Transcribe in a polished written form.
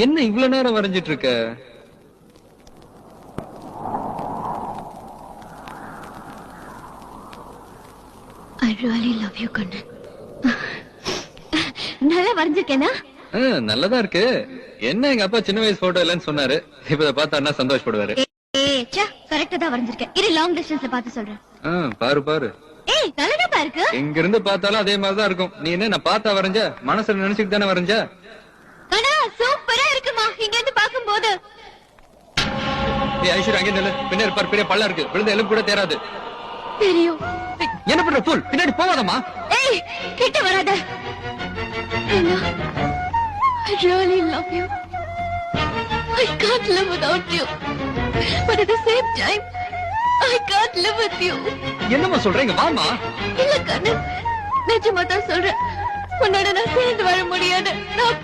என்ன இவ்வளவு நேரம் வரைஞ்சிட்டு இருக்க? I really love you, Kannan. நல்லா வரைஞ்சிருக்கேனா? நல்லதா இருக்கு. என்ன எங்க அப்பா சின்ன வயசு போட்டோ இல்லன்னு சொன்னாரு. இப்ப இத பார்த்தாருன்னா சந்தோஷப்படுவாரு. கரெக்டா தான் வரைஞ்சிருக்கேன். இரு லாங் டிஸ்டன்ஸ்ல பார்த்து சொல்றேன். பாரு பாரு. நல்லதா இருக்கு. இங்க இருந்து பார்த்தாலும் அதே மாதிரி தான் இருக்கும். நீ என்ன நான் பார்த்தா வரைஞ்ச? மனசுல நினைச்சுட்டு தானே வரைஞ்ச? அண்ணா சூப்பரா இருக்குமா இங்க இருந்து பாக்கும்போது. ஐஸ்வர்யா அங்கே நில்லு. பின்னாடி பாரு பெரிய பள்ளம் இருக்கு. விழுந்த எலும்பு கூட தேராது. தெரியும். என்ன பண்ற ஃபூல்? பின்னாடி போவாதம்மா. கிட்ட வராத. I really love you. I can't live without you. But at the same time, I can't live with you. என்னம்மா சொல்றீங்க? வாமா. இல்ல கண்ணன், நிஜமா தான் சொல்றேன். உன்னோட நான் சேர்ந்து வர முடியாது. நான்